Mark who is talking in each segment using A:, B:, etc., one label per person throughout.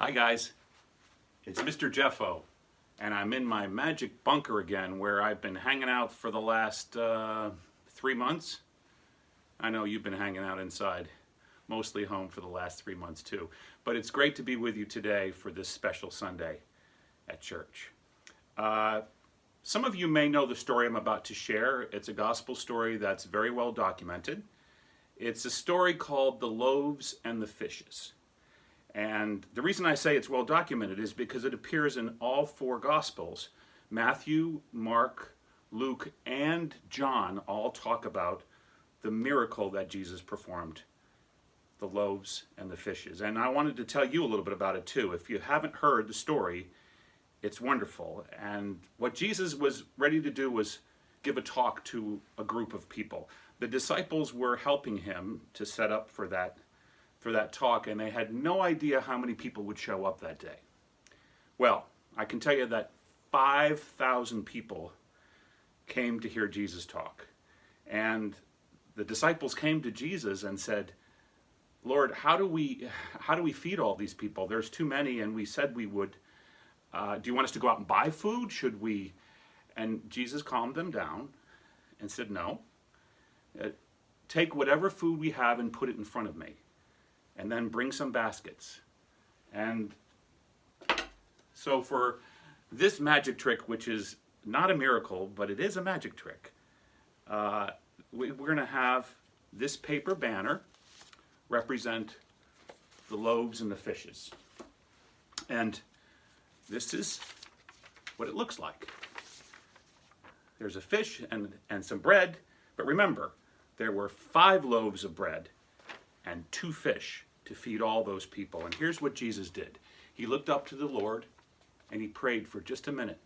A: Hi guys, it's Mr. Jeffo, and I'm in my magic bunker again where I've been hanging out for the last 3 months. I know you've been hanging out inside, mostly home for the last 3 months too, but it's great to be with you today for this special Sunday at church. Some of you may know the story I'm about to share. It's a gospel story that's very well documented. It's a story called The Loaves and the Fishes. And the reason I say it's well documented is because it appears in all four Gospels. Matthew, Mark, Luke, and John all talk about the miracle that Jesus performed, the loaves and the fishes. And I wanted to tell you a little bit about it too. If you haven't heard the story, it's wonderful. And what Jesus was ready to do was give a talk to a group of people. The disciples were helping him to set up for that talk, and they had no idea how many people would show up that day. Well, I can tell you that 5,000 people came to hear Jesus talk. And the disciples came to Jesus and said, "Lord, how do we feed all these people? There's too many, and we said we would. Do you want us to go out and buy food? Should we?" And Jesus calmed them down and said, "No. Take whatever food we have and put it in front of me. And then bring some baskets." And so for this magic trick, which is not a miracle, but it is a magic trick, we're going to have this paper banner represent the loaves and the fishes. And this is what it looks like. There's a fish and some bread, but remember, there were 5 loaves of bread and 2 fish to feed all those people. And here's what Jesus did. He looked up to the Lord and he prayed for just a minute.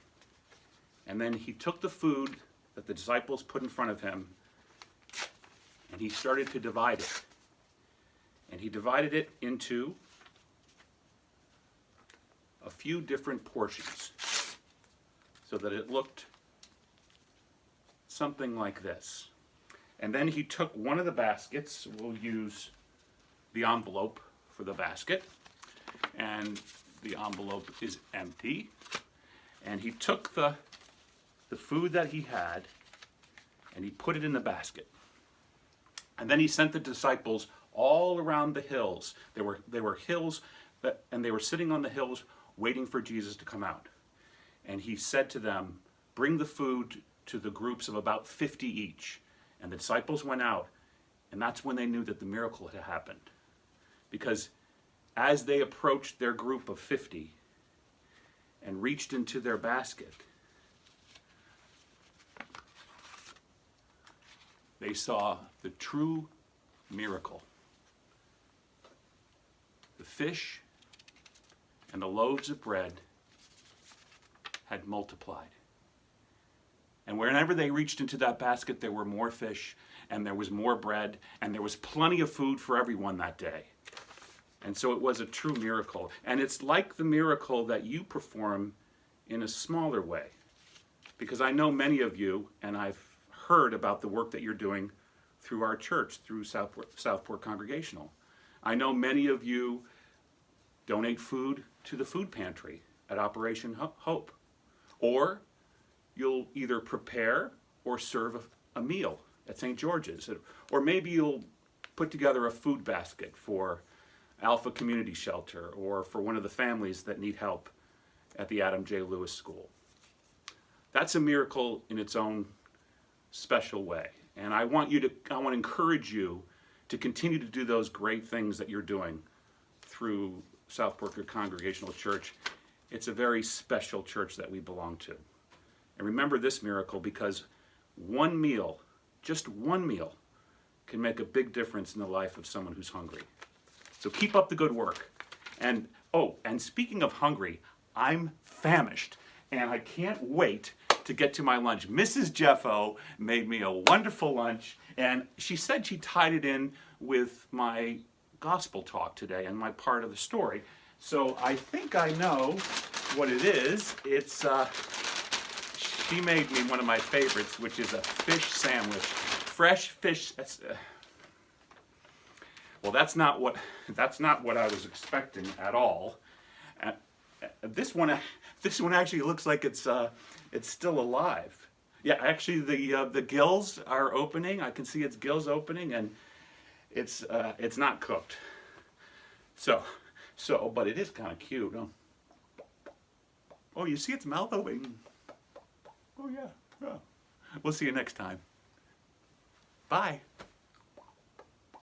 A: And then he took the food that the disciples put in front of him and he started to divide it. And he divided it into a few different portions so that it looked something like this. And then he took one of the baskets. We'll use the envelope for the basket, and the envelope is empty. And he took the food that he had and he put it in the basket. And then he sent the disciples all around the hills. There were hills, and they were sitting on the hills waiting for Jesus to come out. And he said to them, "Bring the food to the groups of about 50 each." And the disciples went out, and that's when they knew that the miracle had happened. Because as they approached their group of 50 and reached into their basket, they saw the true miracle. The fish and the loaves of bread had multiplied. And whenever they reached into that basket, there were more fish, and there was more bread, and there was plenty of food for everyone that day. And so it was a true miracle. And it's like the miracle that you perform in a smaller way. Because I know many of you, and I've heard about the work that you're doing through our church, through Southport Congregational. I know many of you donate food to the food pantry at Operation Hope. Or you'll either prepare or serve a meal at St. George's. Or maybe you'll put together a food basket for Alpha Community Shelter or for one of the families that need help at the Adam J. Lewis School. That's a miracle in its own special way. And I want to encourage you to continue to do those great things that you're doing through Southport Congregational Church. It's a very special church that we belong to. And remember this miracle, because one meal, just one meal, can make a big difference in the life of someone who's hungry. So keep up the good work. And speaking of hungry, I'm famished, and I can't wait to get to my lunch. Mrs. Jeffo made me a wonderful lunch, and she said she tied it in with my gospel talk today and my part of the story. So I think I know what it is. She made me one of my favorites, which is a fish sandwich. Fresh fish. Well, that's not what I was expecting at all. This one actually looks like it's still alive. Yeah, actually the gills are opening. I can see its gills opening, and it's not cooked. So, but it is kind of cute. Huh? Oh, you see its mouth opening. Oh yeah. We'll see you next time. Bye.